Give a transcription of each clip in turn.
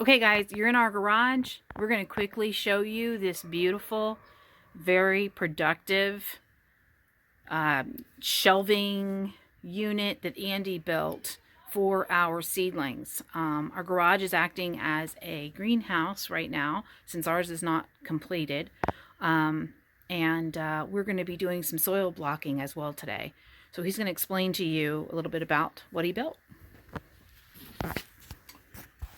Okay guys, you're in our garage. We're going to quickly show you this beautiful, very productive shelving unit that Andy built for our seedlings. Our garage is acting as a greenhouse right now since ours is not completed. We're going to be doing some soil blocking as well today. So he's going to explain to you a little bit about what he built.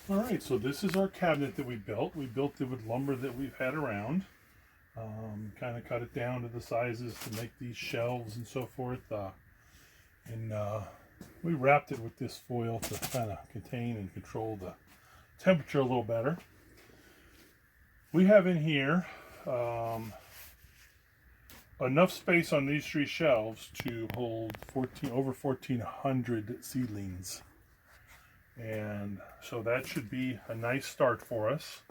All right, so this is our cabinet that we built. We built it with lumber that we've had around. Kind of cut it down to the sizes to make these shelves and so forth. We wrapped it with this foil to kind of contain and control the temperature a little better. We have in here enough space on these three shelves to hold over 1,400 seedlings. And so that should be a nice start for us.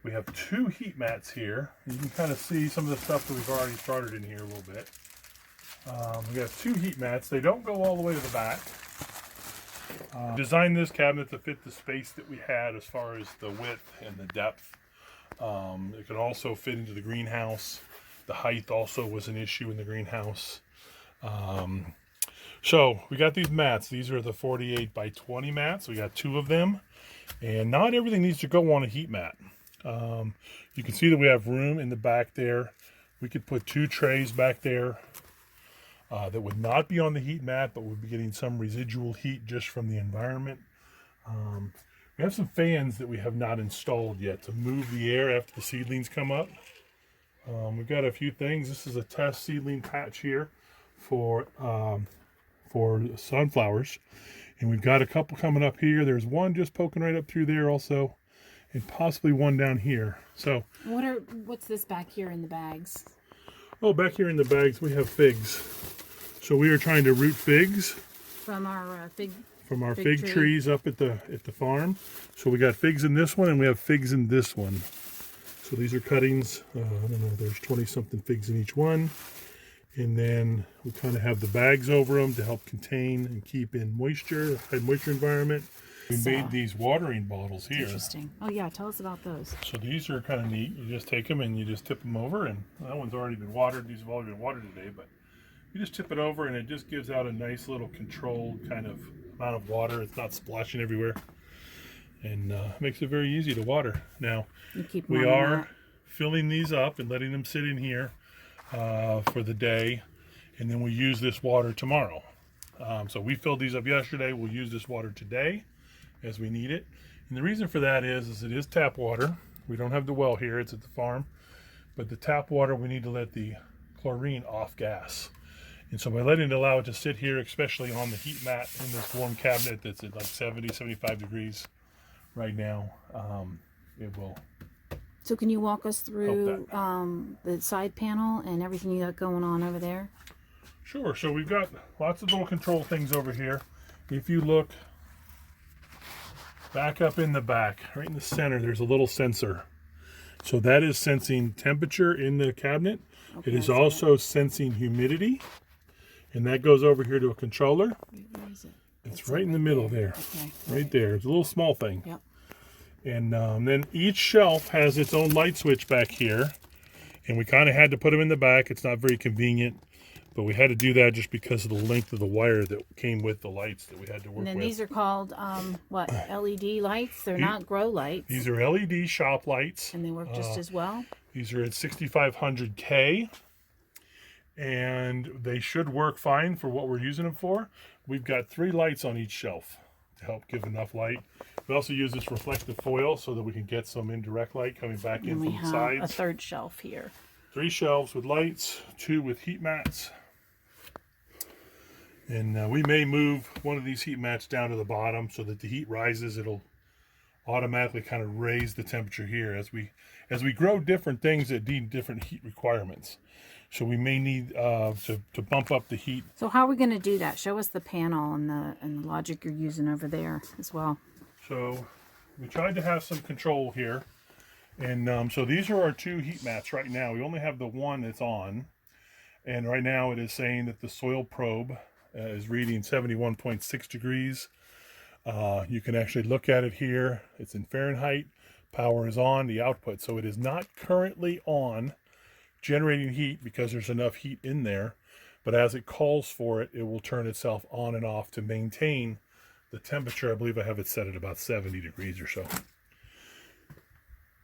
We have two heat mats here. You can kind of see some of the stuff that we've already started in here a little bit. We have two heat mats. They don't go all the way to the back. Designed this cabinet to fit the space that we had as far as the width and the depth. It can also fit into the greenhouse. The height also was an issue in the greenhouse. So we got these mats. These are the 48 by 20 mats. We got two of them, and not everything needs to go on a heat mat. You can see that we have room in the back there. We could put two trays back there that would not be on the heat mat, but would be getting some residual heat just from the environment. We have some fans that we have not installed yet to move the air after the seedlings come up. We've got a few things. This is a test seedling patch here for sunflowers, and we've got a couple coming up here. There's one just poking right up through there also, and possibly one down here. So what's this back here in the bags? Oh, back here in the bags we have figs. So we are trying to root figs From our fig trees up at the farm. So we got figs in this one, and we have figs in this one. So these are cuttings. I don't know, there's 20 something figs in each one. And then we kind of have the bags over them to help contain and keep in moisture, high moisture environment. We made these watering bottles here. Interesting. Oh yeah, tell us about those. So these are kind of neat. You just take them and you just tip them over, and that one's already been watered. These have all been watered today, but you just tip it over and it just gives out a nice little controlled kind of amount of water. It's not splashing everywhere, and makes it very easy to water. Now we are filling these up and letting them sit in here for the day, and then we use this water tomorrow. So we filled these up yesterday. We'll use this water today as we need it, and the reason for that is it is tap water. We don't have the well here, it's at the farm, but the tap water, we need to let the chlorine off gas, and so by letting it allow it to sit here, especially on the heat mat in this warm cabinet that's at like 70-75 degrees right now, it will. So can you walk us through the side panel and everything you got going on over there? Sure. So we've got lots of little control things over here. If you look back up in the back, right in the center, there's a little sensor. So that is sensing temperature in the cabinet. Okay, it is also sensing humidity. And that goes over here to a controller. Where is it? It's right in the middle there. Okay. Right there. It's a little small thing. Yep. And then each shelf has its own light switch back here, and we kind of had to put them in the back. It's not very convenient, but we had to do that just because of the length of the wire that came with the lights that we had to work with. And then these are called what, LED lights? They're not grow lights. These are LED shop lights, and they work just as well. These are at 6500K, and they should work fine for what we're using them for. We've got 3 lights on each shelf to help give enough light. We also use this reflective foil so that we can get some indirect light coming back in from the sides. We have a third shelf here. 3 shelves with lights, 2 with heat mats. And we may move one of these heat mats down to the bottom so that the heat rises. It'll automatically kind of raise the temperature here as we grow different things that need different heat requirements. So we may need to bump up the heat. So how are we going to do that? Show us the panel and the logic you're using over there as well. So we tried to have some control here. And so these are our 2 heat mats right now. We only have the one that's on. And right now it is saying that the soil probe is reading 71.6 degrees. You can actually look at it here. It's in Fahrenheit. Power is on, the output. So it is not currently on generating heat because there's enough heat in there. But as it calls for it, it will turn itself on and off to maintain the temperature. I believe I have it set at about 70 degrees or so.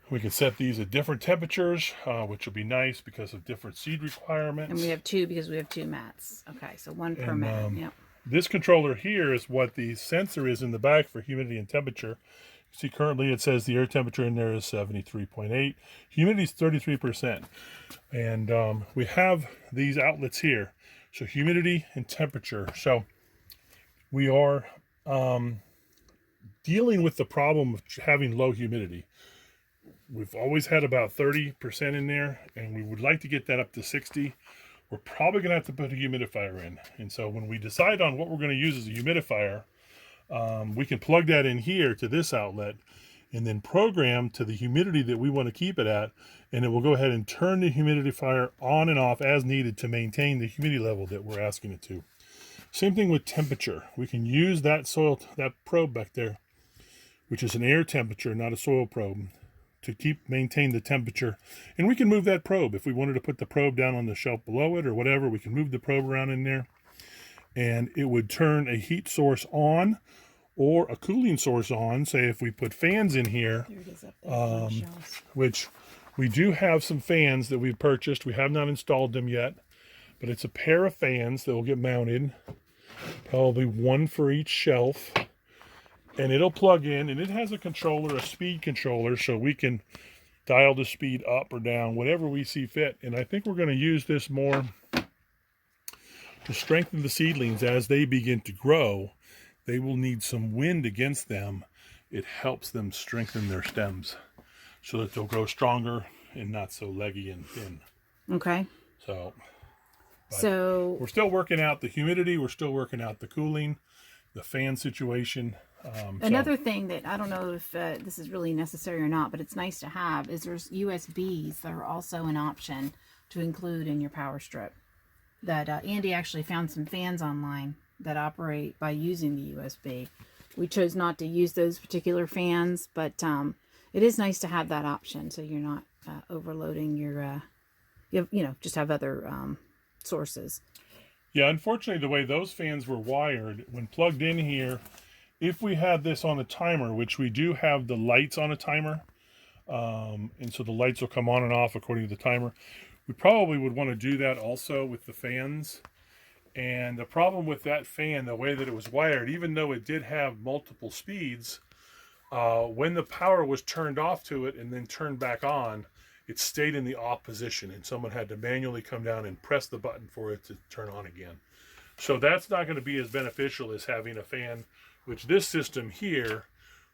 We can set these at different temperatures, which will be nice because of different seed requirements. And we have two because we have two mats. Okay, so one per mat. Yep. This controller here is what the sensor is in the back for humidity and temperature. You see currently it says the air temperature in there is 73.8. Humidity is 33%. And we have these outlets here. So humidity and temperature. So we are dealing with the problem of having low humidity. We've always had about 30% in there, and we would like to get that up to 60. We're probably going to have to put a humidifier in. And so when we decide on what we're going to use as a humidifier, we can plug that in here to this outlet and then program to the humidity that we want to keep it at, and it will go ahead and turn the humidifier on and off as needed to maintain the humidity level that we're asking it to. Same thing with temperature. We can use that probe back there, which is an air temperature, not a soil probe, to maintain the temperature. And we can move that probe. If we wanted to put the probe down on the shelf below it or whatever, we can move the probe around in there, and it would turn a heat source on or a cooling source on. Say if we put fans in here, There it is up there, which we do have some fans that we've purchased. We have not installed them yet, but it's a pair of fans that will get mounted, probably one for each shelf. And it'll plug in, and it has a controller, a speed controller, so we can dial the speed up or down, whatever we see fit. And I think we're going to use this more to strengthen the seedlings as they begin to grow. They will need some wind against them. It helps them strengthen their stems so that they'll grow stronger and not so leggy and thin. Okay. So we're still working out the humidity. We're still working out the cooling, the fan situation. Another thing that I don't know if this is really necessary or not, but it's nice to have, is there's USBs that are also an option to include in your power strip. That Andy actually found some fans online that operate by using the USB. We chose not to use those particular fans, but it is nice to have that option so you're not overloading your, just have other sources. Yeah, unfortunately, the way those fans were wired, when plugged in here, if we had this on a timer, which we do have the lights on a timer, and so the lights will come on and off according to the timer, we probably would want to do that also with the fans. And the problem with that fan, the way that it was wired, even though it did have multiple speeds, when the power was turned off to it and then turned back on, it stayed in the off position, and someone had to manually come down and press the button for it to turn on again. So that's not going to be as beneficial as having a fan, which this system here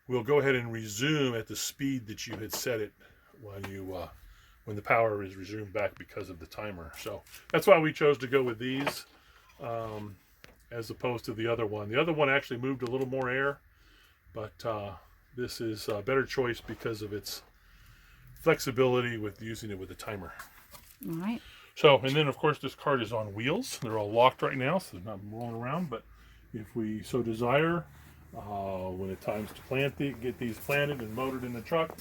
will go ahead and resume at the speed that you had set it when the power is resumed back because of the timer. So that's why we chose to go with these as opposed to the other one. The other one actually moved a little more air, but this is a better choice because of its flexibility with using it with a timer. All right. So, and then of course this cart is on wheels. They're all locked right now, so they're not rolling around, but if we so desire, when it's time to get these planted and motored in the truck,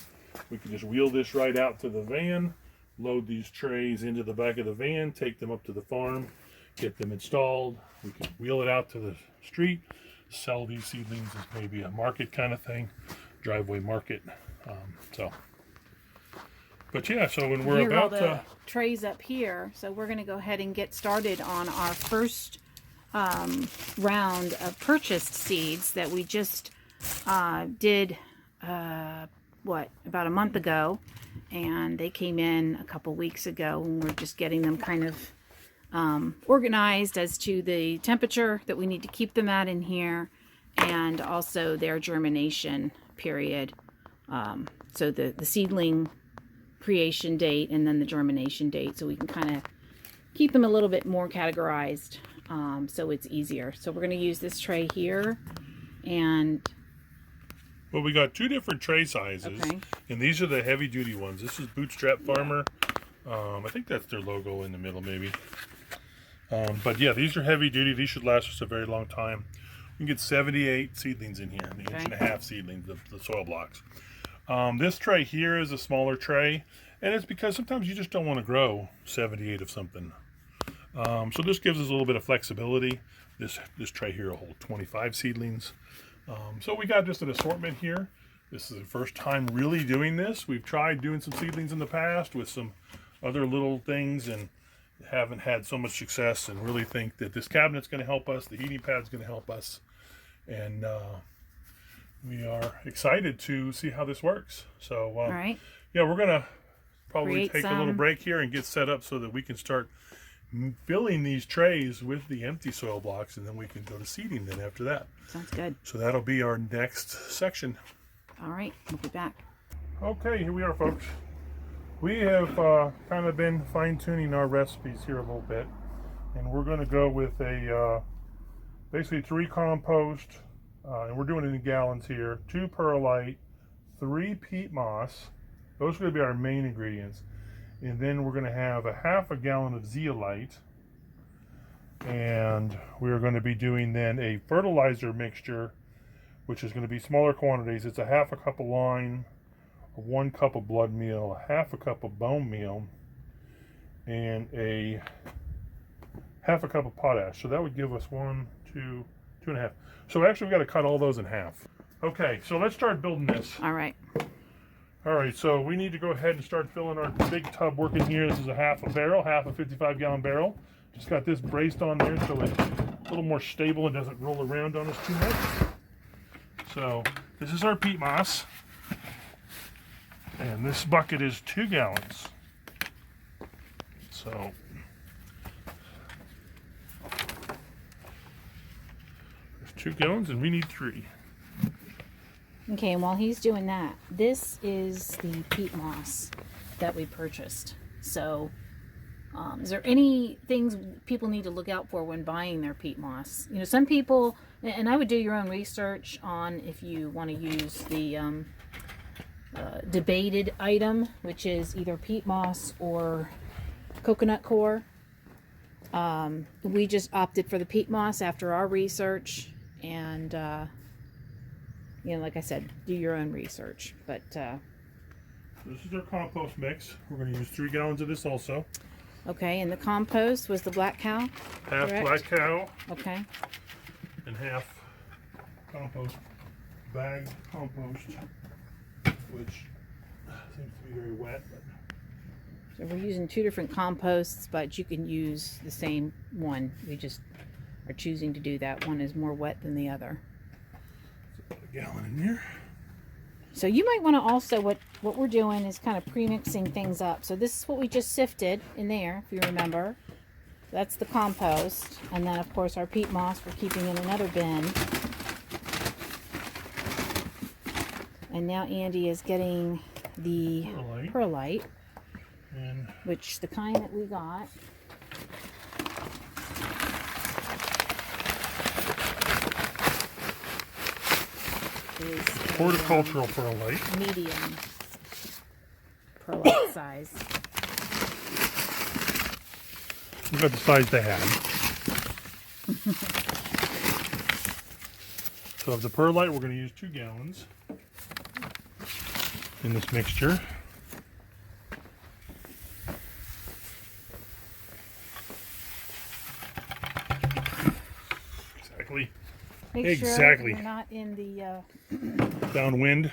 we can just wheel this right out to the van, load these trays into the back of the van, take them up to the farm, get them installed. We can wheel it out to the street, sell these seedlings as maybe a market kind of thing, driveway market. But yeah, so when we're Here are all about the trays up here, so we're going to go ahead and get started on our first round of purchased seeds that we just did about a month ago, and they came in a couple weeks ago, and we're just getting them kind of organized as to the temperature that we need to keep them at in here, and also their germination period. So the seedling creation date and then the germination date, so we can kind of keep them a little bit more categorized, so it's easier. So we're going to use this tray here, and well, we got two different tray sizes, okay, and these are the heavy duty ones. This is Bootstrap Farmer. I think that's their logo in the middle maybe. But yeah, these are heavy duty. These should last us a very long time. You can get 78 seedlings in here, the Okay. 1.5-inch seedlings, the soil blocks. This tray here is a smaller tray, and it's because sometimes you just don't want to grow 78 of something. So this gives us a little bit of flexibility. This tray here will hold 25 seedlings. So we got just an assortment here. This is the first time really doing this. We've tried doing some seedlings in the past with some other little things and haven't had so much success, and really think that this cabinet's going to help us. The heating pad's going to help us. And we are excited to see how this works. So All right. yeah, we're going to probably Create take a little some. break here and get set up so that we can start filling these trays with the empty soil blocks, and then we can go to seeding then after that. Sounds good. So that'll be our next section. All right. We'll be back. Okay, here we are, folks. We have kind of been fine-tuning our recipes here a little bit, and we're going to go with a basically 3 compost, and we're doing it in gallons here, 2 perlite, 3 peat moss. Those are going to be our main ingredients. And then we're going to have a 1/2 gallon of zeolite, and we're going to be doing then a fertilizer mixture, which is going to be smaller quantities. It's a 1/2 cup of lime, 1 cup of blood meal, 1/2 cup of bone meal, and a 1/2 cup of potash. So that would give us 1, 2, 2.5. So actually we got to cut all those in half. Okay, so let's start building this. All right. All right, so we need to go ahead and start filling our big tub working here. This is a 1/2 barrel, 1/2 55-gallon barrel. Just got this braced on there so it's a little more stable and doesn't roll around on us too much. So this is our peat moss. And this bucket is 2 gallons. So there's 2 gallons and we need 3. Okay, and while he's doing that, this is the peat moss that we purchased. So, is there any things people need to look out for when buying their peat moss? You know, some people, and I would do your own research on if you want to use the debated item, which is either peat moss or coconut coir. We just opted for the peat moss after our research, and you know, like I said, do your own research. But this is our compost mix. We're going to use 3 gallons of this also. okay, and the compost was the black cow. 1/2 Correct. black cow Okay. and 1/2 compost, bagged compost, which seems to be very wet. But So we're using 2 different composts, but you can use the same one. We just are choosing to do that. One is more wet than the other. put a gallon in here. So you might want to also, what we're doing is kind of pre-mixing things up. So this is what we just sifted in there, if you remember. That's the compost. And then, of course, our peat moss we're keeping in another bin. And now Andy is getting the perlite, And which the kind that we got. Is a, horticultural perlite. medium perlite size. We got the size they had. So of the perlite, we're going to use 2 gallons in this mixture. Exactly. Make Exactly. sure you're not in the Downwind.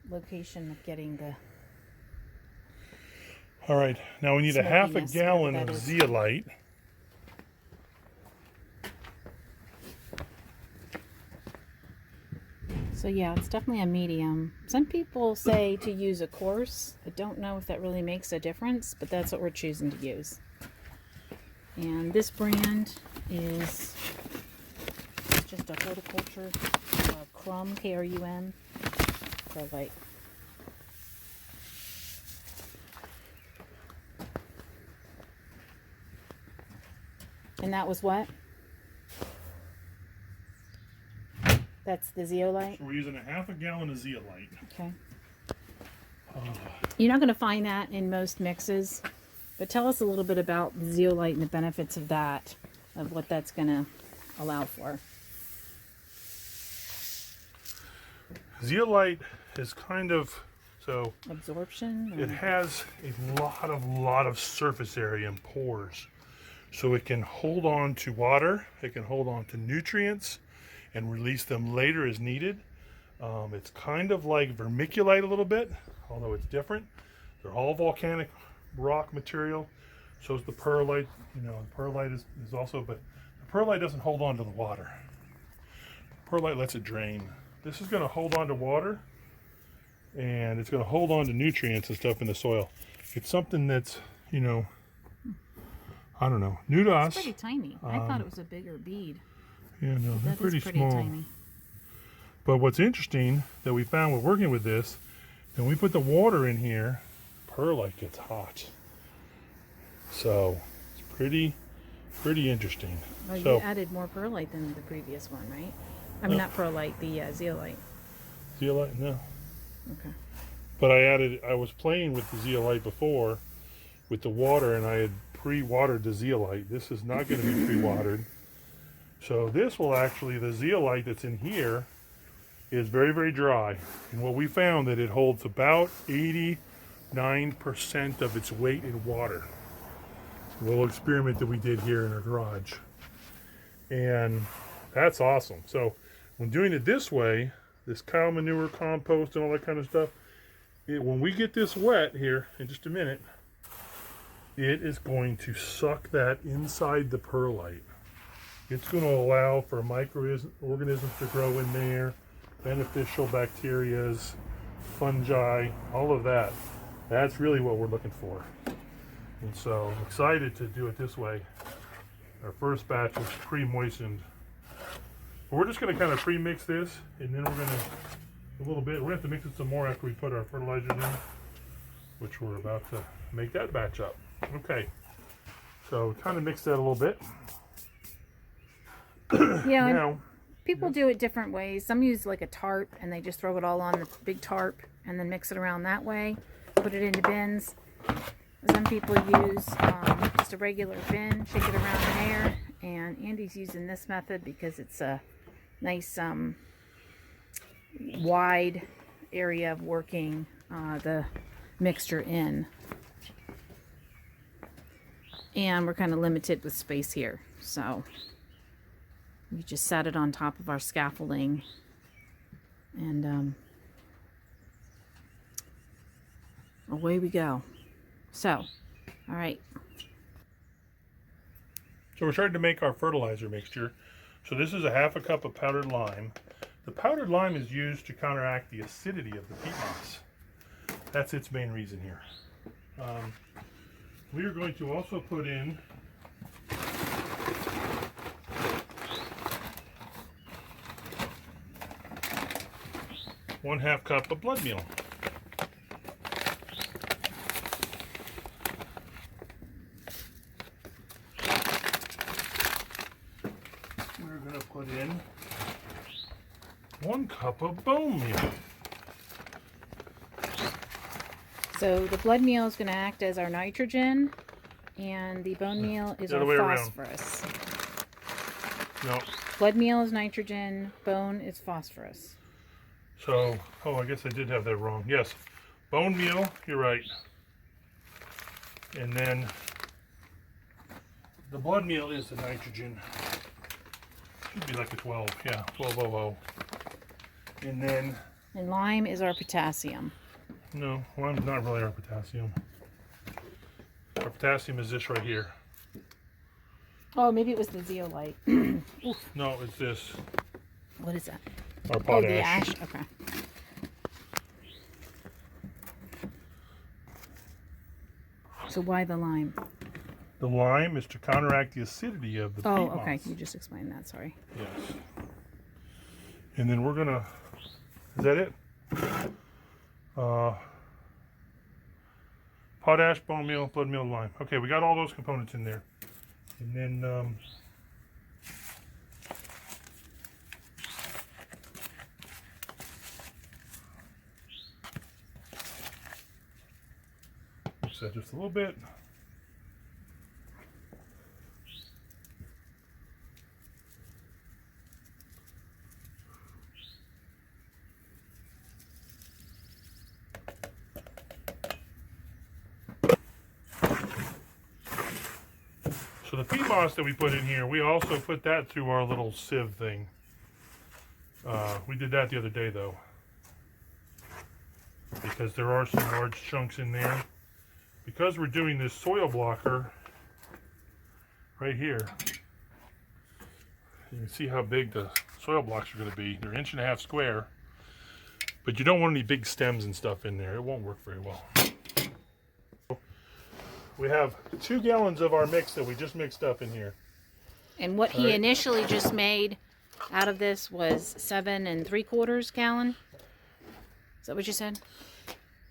location of getting the. All right. Now we need a 1/2 Smokiness, gallon whatever of that is. zeolite. So yeah, it's definitely a medium. Some people say to use a coarse. I don't know if that really makes a difference, but that's what we're choosing to use. And this brand is just a horticulture Krum, K-R-U-M, perlite. And that was what? That's the zeolite? So we're using a 1/2 gallon of zeolite. Okay. You're not going to find that in most mixes, but tell us a little bit about the zeolite and the benefits of that, of what that's going to allow for. Zeolite is kind of, so Absorption? it has a lot of surface area and pores. So it can hold on to water, it can hold on to nutrients and release them later as needed. It's kind of like vermiculite a little bit, although it's different. They're all volcanic rock material. So is the perlite. You know, the perlite is also, but the perlite doesn't hold on to the water. Perlite lets it drain. This is going to hold on to water, and it's going to hold on to nutrients and stuff in the soil. It's something that's, you know, I don't know, new to us. It's pretty tiny. I thought it was a bigger bead. Yeah, no, they're That pretty is pretty small. tiny. But what's interesting that we found with working with this, when we put the water in here, perlite gets hot. So it's pretty interesting. Well, So you added more perlite than the previous one, right? I mean, not perlite, the zeolite. zeolite, no. Okay. But I was playing with the zeolite before with the water, and I had pre-watered the zeolite. This is not going to be pre-watered. So this will actually, the zeolite that's in here is very, very dry. And what we found that it holds about 89% of its weight in water. A little experiment that we did here in our garage. And that's awesome. So when doing it this way, this cow manure, compost, and all that kind of stuff, when we get this wet here in just a minute, it is going to suck that inside the perlite. It's going to allow for microorganisms to grow in there, beneficial bacterias, fungi, all of that. That's really what we're looking for. And so I'm excited to do it this way. Our first batch was pre-moistened. But we're just going to kind of pre-mix this, and then we're going to, a little bit, we're going to have to mix it some more after we put our fertilizers in, which we're about to make that batch up. Okay, so kind of mix that a little bit. Yeah, and Now, people do it different ways. Some use like a tarp and they just throw it all on the big tarp and then mix it around that way, put it into bins. Some people use just a regular bin, shake it around in air, and Andy's using this method because it's a nice wide area of working the mixture in. And we're kind of limited with space here, so we just set it on top of our scaffolding, and away we go. So, all right. so we're starting to make our fertilizer mixture. So this is a half a cup of powdered lime. The powdered lime is used to counteract the acidity of the peat moss. That's its main reason here. We are going to also put in ½ cup of blood meal. We're going to put in 1 cup of bone meal. So the blood meal is going to act as our nitrogen, and the bone meal is The our other way around. phosphorus. No. Blood meal is nitrogen, bone is phosphorus. So, oh, I guess I did have that wrong. Yes, bone meal, you're right. And then the blood meal is the nitrogen. Should be like a 12, yeah, 1200. And then, And lime is our potassium. no, lime's not really our potassium. Our potassium is this right here. Oh, maybe it was the zeolite. No, it's this, What is that? our Oh, potash. the ash. Okay. So why the lime? The lime is to counteract the acidity of the Oh, peat okay. moss. You just explained that. Sorry. Yes. And then we're gonna, is that it? Potash, bone meal, blood meal, lime. Okay, we got all those components in there. And then, mix that just a little bit. the peat moss that we put in here, we also put that through our little sieve thing. We did that the other day though, because there are some large chunks in there. Because we're doing this soil blocker right here, you can see how big the soil blocks are going to be. They're 1.5 inches square, but you don't want any big stems and stuff in there. It won't work very well. We have 2 gallons of our mix that we just mixed up in here. And what he initially just made out of this was 7 3/4 gallon. Is that what you said?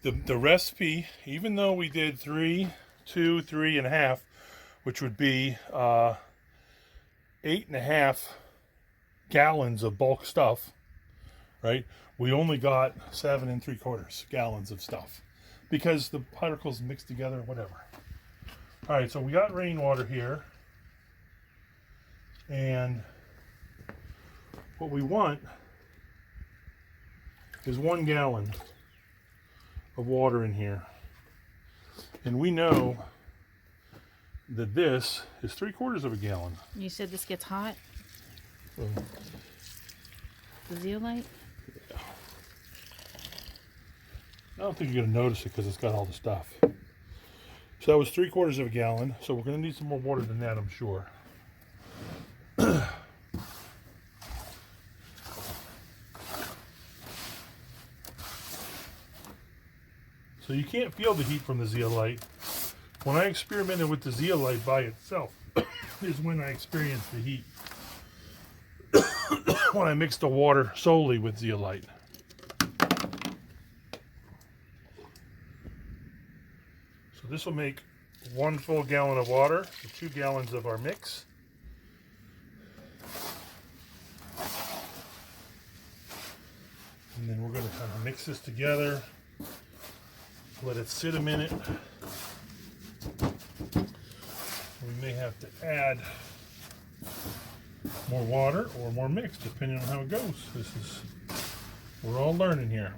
The recipe, even though we did 3, 2, 3.5, which would be 8.5 gallons of bulk stuff, right? We only got 7 3/4 gallons of stuff because the particles mixed together, whatever. All right, so we got rainwater here, and what we want is 1 gallon of water in here, and we know that this is 3/4 of a gallon. You said this gets hot? So, The zeolite? I don't think you're going to notice it because it's got all the stuff. So that was 3/4 of a gallon. So we're going to need some more water than that, I'm sure. So you can't feel the heat from the zeolite. When I experimented with the zeolite by itself is when I experienced the heat. When I mixed the water solely with zeolite. So this will make 1 full gallon of water for 2 gallons of our mix. And then we're going to kind of mix this together. Let it sit a minute. We may have to add more water or more mix depending on how it goes. We're all learning here.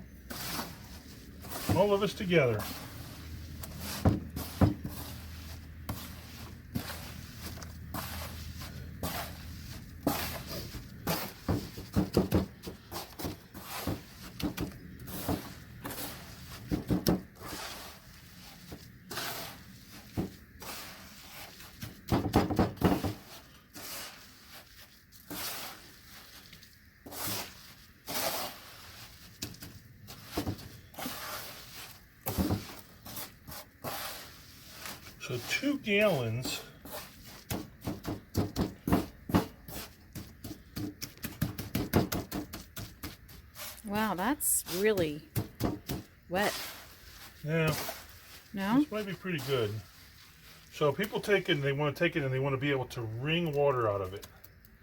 All of us together. So 2 gallons Wow, that's really wet. Yeah, No? this might be pretty good. So people take it and they want to take it and they want to be able to wring water out of it.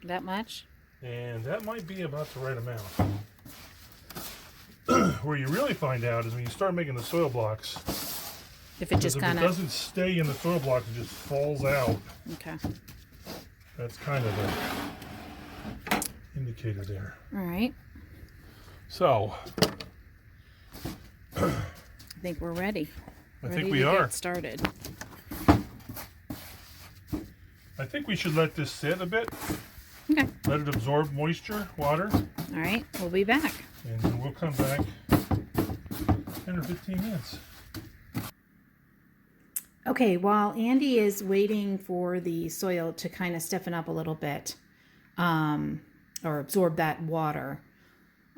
That much? And that might be about the right amount. Where you really find out is when you start making the soil blocks. If it just If kind it of... doesn't stay in the soil block, it just falls out. Okay. That's kind of an indicator there. All right. So, I think we're ready. I Ready think we to are. get started. I think we should let this sit a bit. Okay. Let it absorb moisture, water, All right. We'll be back. and then we'll come back 10 or 15 minutes. Okay, while Andy is waiting for the soil to kind of stiffen up a little bit, or absorb that water,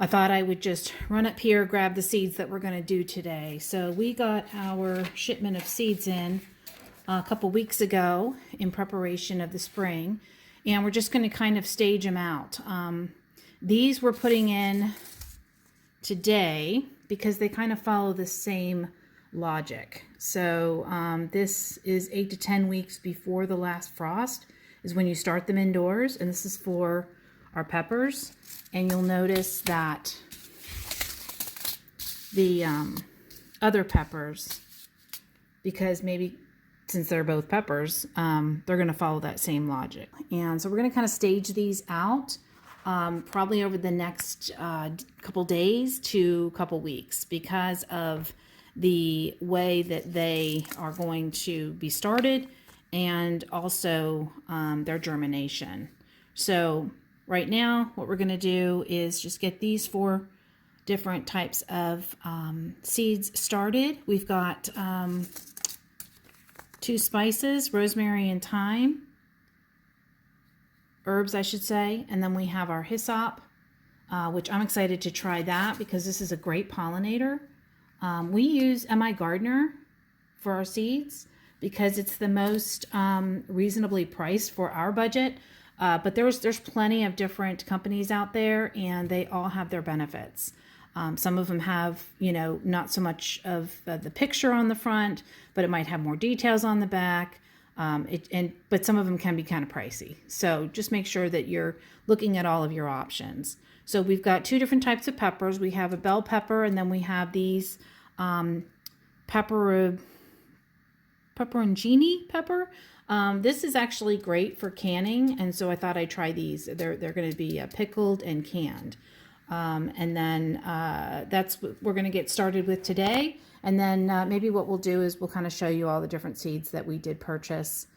I thought I would just run up here, grab the seeds that we're going to do today. So we got our shipment of seeds in a couple weeks ago in preparation of the spring, and we're just going to kind of stage them out. These we're putting in today because they kind of follow the same logic. So this is 8 to 10 weeks before the last frost is when you start them indoors, and this is for our peppers. And you'll notice that the other peppers, because maybe since they're both peppers, they're going to follow that same logic. And so we're going to kind of stage these out probably over the next couple days to couple weeks because of the way that they are going to be started and also their germination. So right now, what we're going to do is just get these 4 different types of seeds started. We've got 2 spices, rosemary and thyme, herbs I should say, and then we have our hyssop, which I'm excited to try that because this is a great pollinator. We use M.I. Gardner for our seeds because it's the most reasonably priced for our budget. But there's plenty of different companies out there, and they all have their benefits. Some of them have, not so much of the picture on the front, but it might have more details on the back. But some of them can be kind of pricey. So just make sure that you're looking at all of your options. So we've got 2 different types of peppers. We have a bell pepper, and then we have these pepperoncini pepper. This is actually great for canning, and so I thought I'd try these. They're going to be pickled and canned. And then that's what we're going to get started with today. And then maybe what we'll do is we'll kind of show you all the different seeds that we did purchase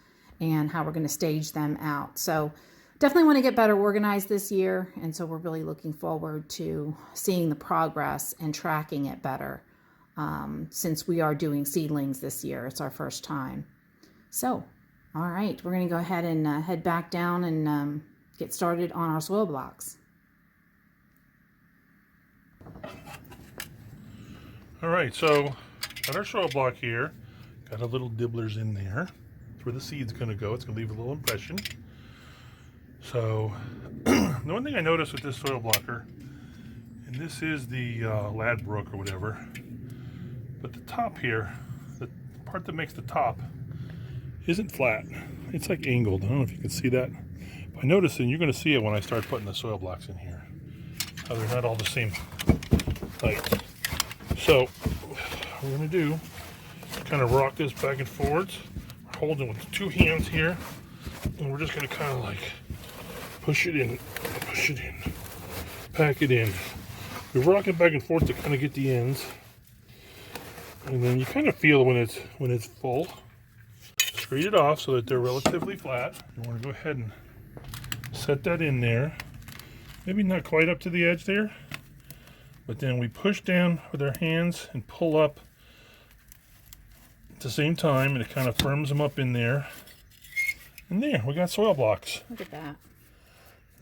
and how we're going to stage them out. So definitely want to get better organized this year. And so we're really looking forward to seeing the progress and tracking it better since we are doing seedlings this year. It's our first time. So, all right, we're going to go ahead and head back down and get started on our soil blocks. All right, so got our soil block here. Got a little dibblers in there. That's where the seed's going to go. It's going to leave a little impression. So the one thing I noticed with this soil blocker, and this is the Ladbroke or whatever, but the top here, the part that makes the top, isn't flat. It's like angled. I don't know if you can see that. But I noticed, and you're going to see it when I start putting the soil blocks in here, how they're not all the same height. So what we're going to do is kind of rock this back and forwards. We're holding with 2 hands here, and we're just going to kind of like push it in, pack it in. We rock it back and forth to kind of get the ends, and then you kind of feel when it's full. Scrape it off so that they're relatively flat. You want to go ahead and set that in there. Maybe not quite up to the edge there, but then we push down with our hands and pull up at the same time, and it kind of firms them up in there. And there, we got soil blocks. Look at that.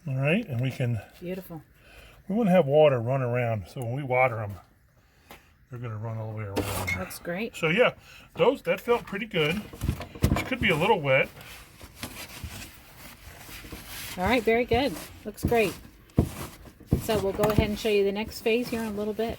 All right, and we can... Beautiful. We want to have water run around, so when we water them, they're going to run all the way around. That's great. So yeah, that felt pretty good. It could be a little wet. All right, very good. Looks great. So we'll go ahead and show you the next phase here in a little bit.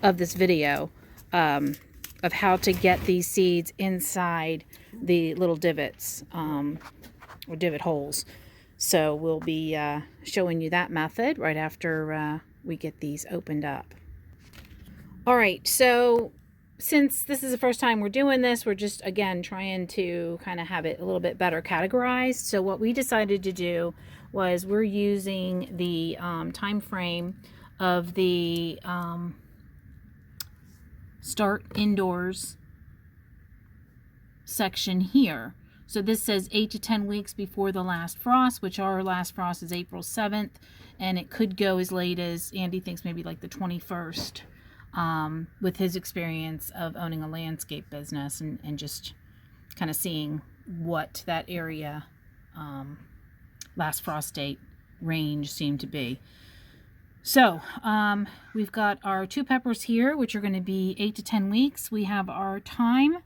Of this video of how to get these seeds inside the little divots or divot holes. So we'll be showing you that method right after we get these opened up. All right, so since this is the first time we're doing this, we're just, again, trying to kind of have it a little bit better categorized. So what we decided to do was we're using the time frame of the Start Indoors section here. So this says 8 to 10 weeks before the last frost, which our last frost is April 7th, and it could go as late as, Andy thinks, maybe like the 21st. With his experience of owning a landscape business and just kind of seeing what that area last frost date range seemed to be. So we've got our 2 peppers here, which are going to be 8 to 10 weeks. We have our thyme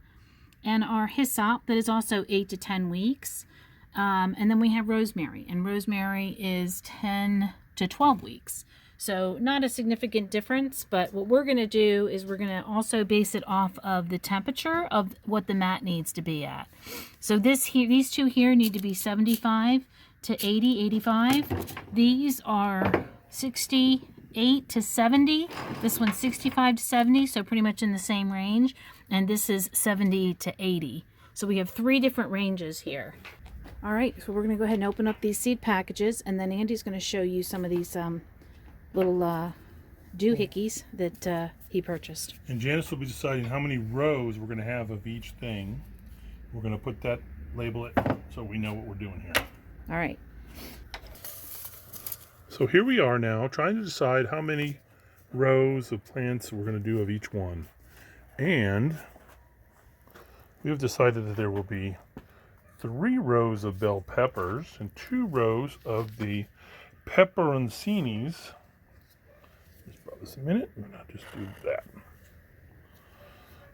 and our hyssop that is also 8 to 10 weeks. And then we have rosemary, and rosemary is 10 to 12 weeks. So not a significant difference, but what we're going to do is we're going to also base it off of the temperature of what the mat needs to be at. So these two here need to be 75 to 80, 85. These are 68 to 70. This one's 65 to 70, so pretty much in the same range. And this is 70 to 80. So we have 3 different ranges here. All right, so we're going to go ahead and open up these seed packages, and then Andy's going to show you some of these little doohickeys that he purchased. And Janice will be deciding how many rows we're going to have of each thing. We're going to put that, label it, so we know what we're doing here. All right. So here we are now trying to decide how many rows of plants we're going to do of each one. And we have decided that there will be 3 rows of bell peppers and 2 rows of the peperoncinis. Just about this a minute. I'm going to just do that.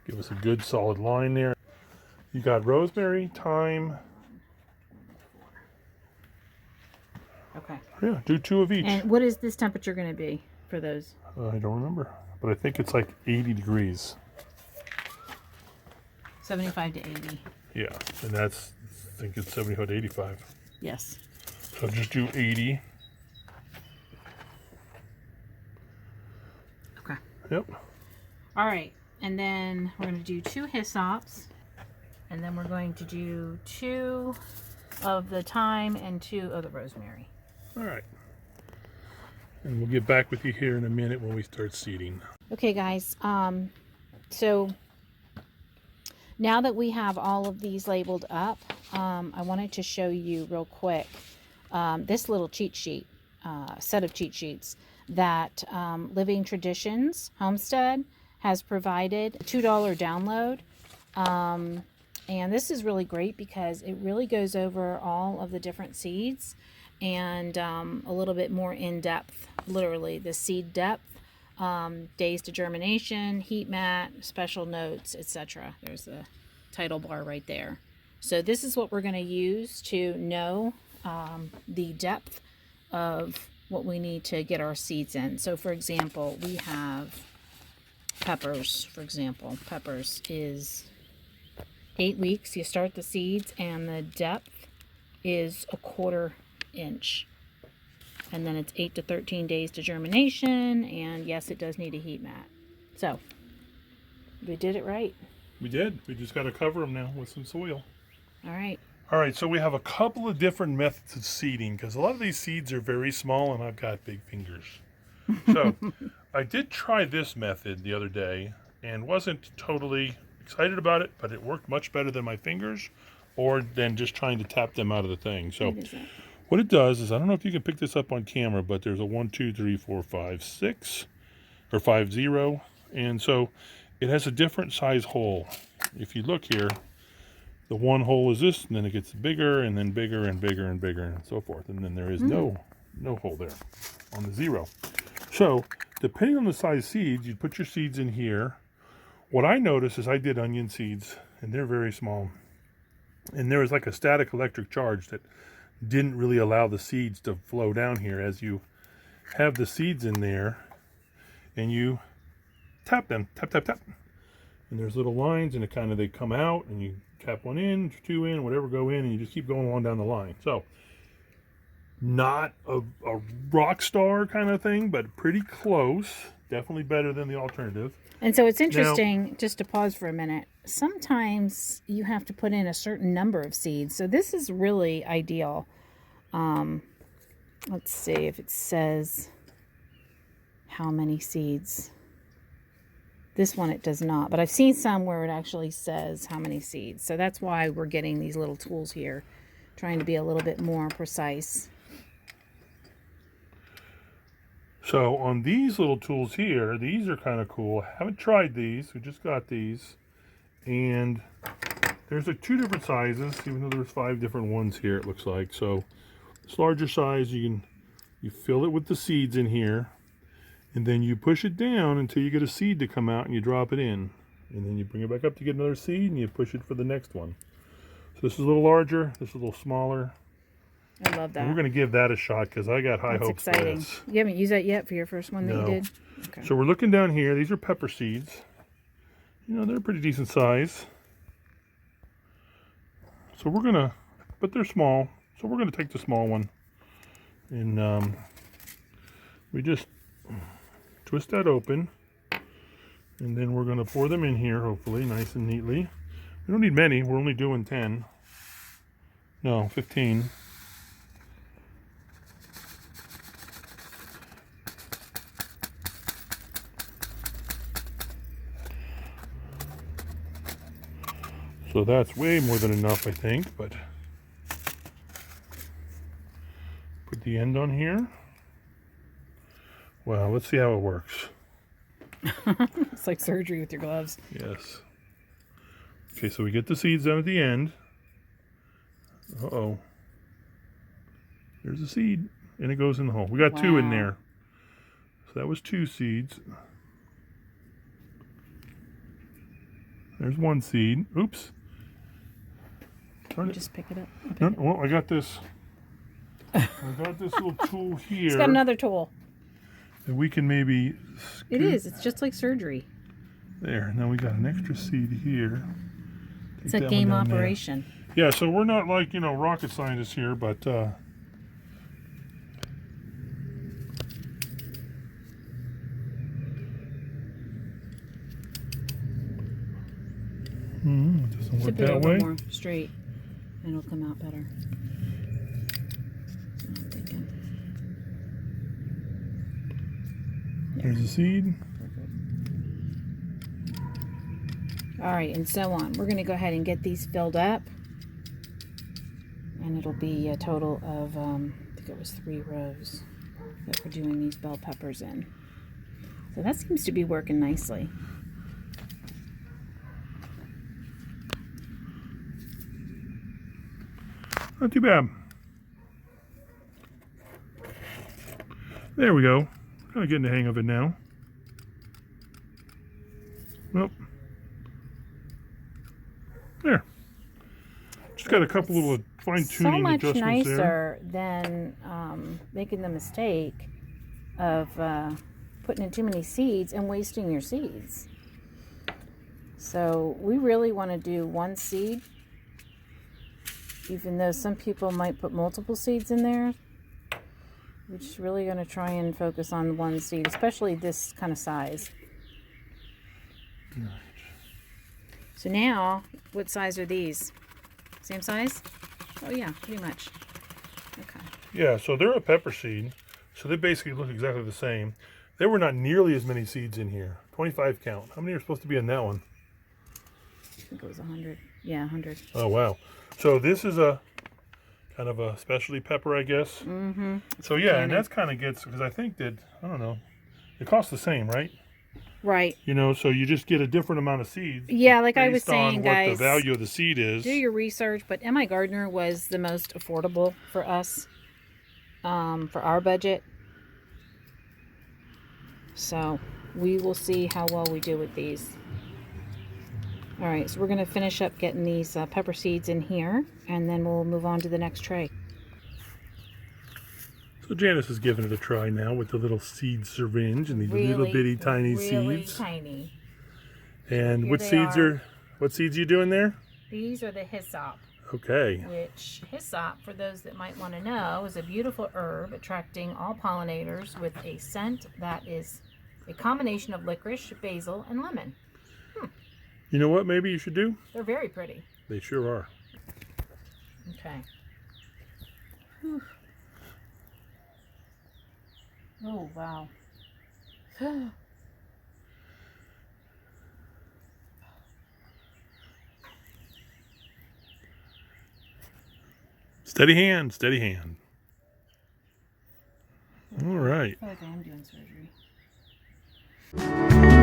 Give us a good solid line there. You got rosemary, thyme. Okay. Yeah, do 2 of each. And what is this temperature going to be for those? I don't remember, but I think it's like 80 degrees. 75 to 80. Yeah, and that's, I think it's 75 to 85. Yes. So just do 80. Okay. Yep. All right, and then we're going to do 2 hyssops, and then we're going to do 2 of the thyme and 2 of the rosemary. All right. And we'll get back with you here in a minute when we start seeding. Okay, guys. So now that we have all of these labeled up, I wanted to show you real quick this little cheat sheet, set of cheat sheets that Living Traditions Homestead has provided, a $2 download. And this is really great because it really goes over all of the different seeds and a little bit more in depth, literally the seed depth, days to germination, heat mat, special notes, etc. There's the title bar right there. So this is what we're going to use to know the depth of what we need to get our seeds in. So for example, we have peppers, for example. Peppers is 8 weeks. You start the seeds and the depth is 1/4 inch. And then it's 8 to 13 days to germination. And yes, it does need a heat mat. So we did it right. We did. We just got to cover them now with some soil. All right. All right, so we have a couple of different methods of seeding because a lot of these seeds are very small and I've got big fingers. So I did try this method the other day and wasn't totally excited about it, but it worked much better than my fingers or than just trying to tap them out of the thing. So what it does is, I don't know if you can pick this up on camera, but there's a 1, 2, 3, 4, 5, 6 or 5, 0. And so it has a different size hole. If you look here, the one hole is this, and then it gets bigger and then bigger and bigger and bigger and so forth. And then there is no hole there on the 0. So depending on the size seeds, you put your seeds in here. What I noticed is I did onion seeds and they're very small. And there was like a static electric charge that didn't really allow the seeds to flow down here. As you have the seeds in there and you tap them, tap, tap, tap. and there's little lines, and it kind of, they come out, and you tap one in, two in, whatever go in, and you just keep going along down the line. So not a rock star kind of thing, but pretty close. Definitely better than the alternative. And so it's interesting, just to pause for a minute, sometimes you have to put in a certain number of seeds. So this is really ideal. Let's see if it says how many seeds. This one it does not, but I've seen some where it actually says how many seeds. So that's why we're getting these little tools here, trying to be a little bit more precise. So on these little tools here, these are kind of cool. I haven't tried these. We just got these. And there's like 2 different sizes, even though there's 5 different ones here, it looks like. So this larger size, you fill it with the seeds in here. And then you push it down until you get a seed to come out, and you drop it in. And then you bring it back up to get another seed, and you push it for the next one. So this is a little larger, this is a little smaller. I love that. And we're going to give that a shot because I got high That's hopes exciting. for this. You haven't used that yet for your first one that No. you did? Okay. So we're looking down here. These are pepper seeds. You know, they're pretty decent size. So we're going to, but they're small. So we're going to take the small one. And we just twist that open. And then we're going to pour them in here, hopefully, nice and neatly. We don't need many. We're only doing 10. No, 15. So that's way more than enough, I think, but put the end on here. Well, let's see how it works. It's like surgery with your gloves. Yes. Okay, so we get the seeds down at the end. Uh-oh. There's a seed, and it goes in the hole. We got 2 in Wow. there. So that was 2 seeds. There's 1 seed. Oops. Turn it. Just pick it up. No, well, I got this. I got this little tool here. It's got another tool. And we can maybe. It is. It's just like surgery. There. Now we got an extra seed here. Take It's a that one game down there. operation. Yeah, so we're not like, you know, rocket scientists here, but it doesn't work Tip it that over way. more straight, and it'll come out better. So I'm thinking. There's a seed. All right, and so on. We're going to go ahead and get these filled up. And it'll be a total of, I think it was 3 rows that we're doing these bell peppers in. So that seems to be working nicely. Not too bad. There we go. Kind of getting the hang of it now. Well, there. Just got a couple little fine So tuning much adjustments there. nicer than making the mistake of putting in too many seeds and wasting your seeds. So we really want to do 1 seed, even though some people might put multiple seeds in there. We're just really going to try and focus on 1 seed, especially this kind of size. Right. So now, what size are these? Same size? Oh yeah, pretty much. Okay. Yeah, so they're a pepper seed, so they basically look exactly the same. There were not nearly as many seeds in here. 25 count. How many are supposed to be in that one? I think it was 100. Yeah, 100. Oh, wow. So this is a kind of a specialty pepper, I guess. Mm-hmm. So yeah, and Cannon. that's kind of gets, because I think that, I don't know, it costs the same, right? Right. You know, so you just get a different amount of seeds. Yeah, like I was based on saying, what guys, the value of the seed is. do your research, but M.I. Gardner was the most affordable for us, for our budget. So we will see how well we do with these. All right, so we're going to finish up getting these pepper seeds in here, and then we'll move on to the next tray. So Janice is giving it a try now with the little seed syringe and these little bitty tiny really seeds. tiny. And Here what they seeds are. are you doing there? These are the hyssop, Okay. which hyssop, for those that might want to know, is a beautiful herb attracting all pollinators with a scent that is a combination of licorice, basil, and lemon. You know what maybe you should do? They're very pretty. They sure are. Okay. Whew. Oh, wow. Steady hand, steady hand. All right. I feel like I am doing surgery.